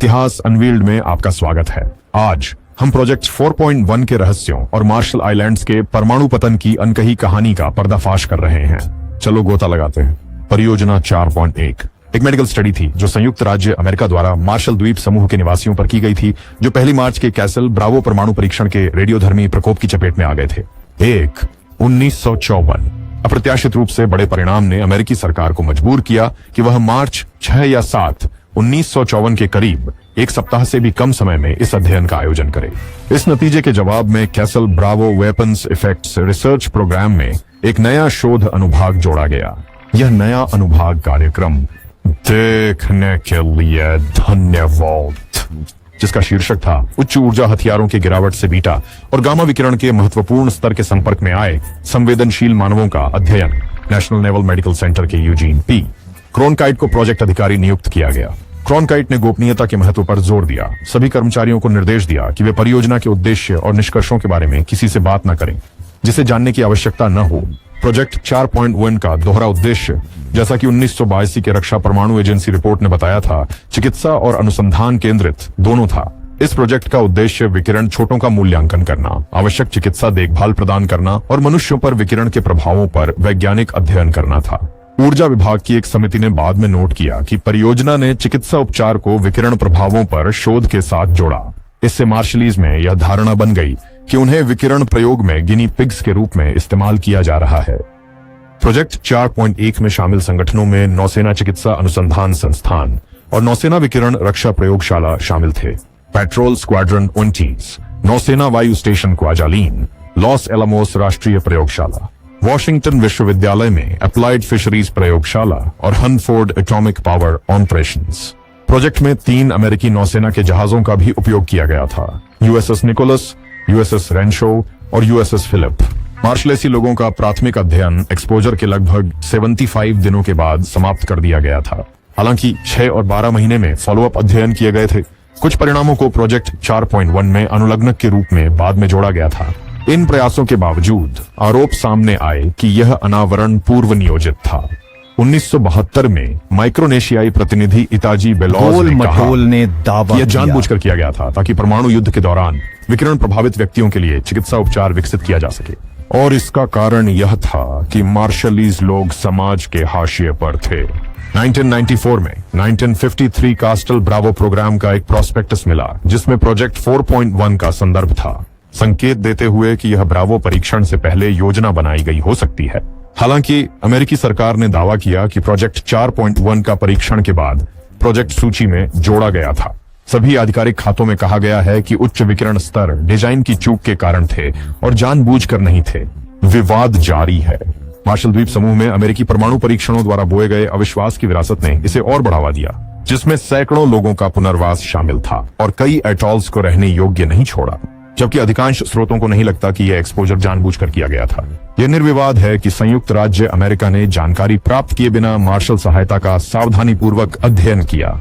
इतिहास अनवील्ड में आपका स्वागत है। आज हम प्रोजेक्ट 4.1 के रहस्यों और मार्शल आइलैंड्स के परमाणु पतन की अनकही कहानी का पर्दाफाश कर रहे हैं। चलो गोता लगाते हैं। परियोजना 4.1 एक मेडिकल स्टडी थी जो संयुक्त राज्य अमेरिका द्वारा मार्शल द्वीप समूह के निवासियों पर की गई थी, जो पहली मार्च के कैसल ब्रावो परमाणु परीक्षण के रेडियोधर्मी प्रकोप की चपेट में आ गए थे। 1954 अप्रत्याशित रूप से बड़े परिणाम ने अमेरिकी सरकार को मजबूर किया कि वह मार्च 6 या 7 1954 के करीब एक सप्ताह से भी कम समय में इस अध्ययन का आयोजन करे। इस नतीजे के जवाब में Castle Bravo weapons effects research programme में एक नया शोध अनुभाग जोड़ा गया। यह नया अनुभाग कार्यक्रम देखने के लिए धन्यवाद, जिसका शीर्षक था उच्च ऊर्जा हथियारों के गिरावट से बीटा और गामा विकिरण के महत्वपूर्ण स्तर के संपर्क में आए संवेदनशील मानवों का अध्ययन। नेशनल नेवल मेडिकल सेंटर के यूजीन पी क्रोनकाइट को प्रोजेक्ट अधिकारी नियुक्त किया गया। क्रोनकाइट ने गोपनीयता के महत्व पर जोर दिया। सभी कर्मचारियों को निर्देश दिया कि वे परियोजना के उद्देश्य और निष्कर्षों के बारे में किसी से बात न करें जिसे जानने की आवश्यकता न हो। प्रोजेक्ट 4.1 का दोहरा उद्देश्य, जैसा कि 1982 के रक्षा परमाणु एजेंसी रिपोर्ट ने बताया था, चिकित्सा और अनुसंधान केंद्रित दोनों था। इस प्रोजेक्ट का उद्देश्य विकिरण छोटों का मूल्यांकन करना, आवश्यक चिकित्सा देखभाल प्रदान करना और मनुष्यों पर विकिरण के प्रभावों पर वैज्ञानिक अध्ययन करना था। ऊर्जा विभाग की एक समिति ने बाद में नोट किया कि परियोजना ने चिकित्सा उपचार को विकिरण प्रभावों पर शोध के साथ जोड़ा। इससे मार्शलीज में यह धारणा बन गई कि उन्हें विकिरण प्रयोग में गिनी पिग्स के रूप में इस्तेमाल किया जा रहा है। प्रोजेक्ट 4.1 में शामिल संगठनों में नौसेना चिकित्सा अनुसंधान संस्थान और नौसेना विकिरण रक्षा प्रयोगशाला शामिल थे। पेट्रोल स्क्वाड्रन 29, नौसेना वायु स्टेशन क्वाजालीन, लॉस एलामोस राष्ट्रीय प्रयोगशाला, वॉशिंगटन विश्वविद्यालय में अप्लाइड फिशरीज प्रयोगशाला और हनफोर्ड एटॉमिक पावर ऑपरेशंस। प्रोजेक्ट में 3 अमेरिकी नौसेना के जहाजों का भी उपयोग किया गया था, यूएसएस निकोलस, यूएसएस रेंशो और यूएसएस फिलिप। मार्शलेसी लोगों का प्राथमिक अध्ययन एक्सपोजर के लगभग 75 दिनों के बाद समाप्त कर दिया गया था। हालांकि 6 और 12 महीने में फॉलोअप अध्ययन किए गए थे। कुछ परिणामों को प्रोजेक्ट 4.1 में अनुलग्नक के रूप में बाद में जोड़ा गया था। इन प्रयासों के बावजूद आरोप सामने आए कि यह अनावरण पूर्व नियोजित था। 1972 में माइक्रोनेशियाई प्रतिनिधि इताजी बेलोज ने कहा यह जानबूझकर किया गया था ताकि परमाणु युद्ध के दौरान विकिरण प्रभावित व्यक्तियों के लिए चिकित्सा उपचार विकसित किया जा सके। और इसका कारण यह था कि मार्शलीज लोग समाज के हाशिए पर थे। 1994 में 1953 कास्टल ब्रावो प्रोग्राम का एक प्रोस्पेक्टस मिला जिसमें प्रोजेक्ट 4.1 का संदर्भ था, संकेत देते हुए कि यह ब्रावो परीक्षण से पहले योजना बनाई गई हो सकती है। हालांकि अमेरिकी सरकार ने दावा किया कि प्रोजेक्ट 4.1 का परीक्षण के बाद प्रोजेक्ट सूची में जोड़ा गया था। सभी आधिकारिक खातों में कहा गया है कि उच्च विकिरण स्तर डिजाइन की चूक के कारण थे और जानबूझकर नहीं थे। विवाद जारी है। मार्शल द्वीप समूह में अमेरिकी परमाणु परीक्षणों द्वारा बोए गए अविश्वास की विरासत ने इसे और बढ़ावा दिया, जिसमें सैकड़ों लोगों का पुनर्वास शामिल था और कई एटॉल्स को रहने योग्य नहीं छोड़ा, जबकि अधिकांश स्रोतों को नहीं लगता कि यह एक्सपोजर जानबूझकर किया गया था। यह निर्विवाद है कि संयुक्त राज्य अमेरिका ने जानकारी प्राप्त किए बिना मार्शल सहायता का सावधानीपूर्वक अध्ययन किया।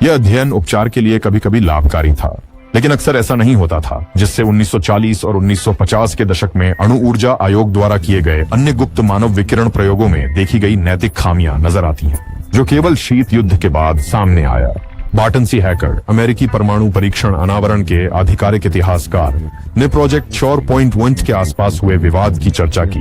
यह अध्ययन उपचार के लिए कभी कभी लाभकारी था, लेकिन अक्सर ऐसा नहीं होता था, जिससे 1940 और 1950 के दशक में अणु ऊर्जा आयोग द्वारा किए गए अन्य गुप्त मानव विकिरण प्रयोगों में देखी गई नैतिक खामियां नजर आती हैं, जो केवल शीत युद्ध के बाद सामने आया। बार्टन सी हैकर, अमेरिकी परमाणु परीक्षण अनावरण के आधिकारिक इतिहासकार, ने प्रोजेक्ट 4.1 के आसपास हुए विवाद की चर्चा की।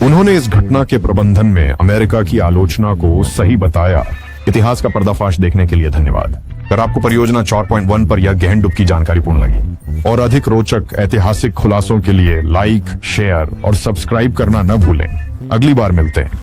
उन्होंने इस घटना के प्रबंधन में अमेरिका की आलोचना को सही बताया। इतिहास का पर्दाफाश देखने के लिए धन्यवाद। अगर आपको परियोजना 4.1 पर यह गहन डुबकी जानकारीपूर्ण लगी और अधिक रोचक ऐतिहासिक खुलासों के लिए लाइक, शेयर और सब्सक्राइब करना न भूलें। अगली बार मिलते हैं।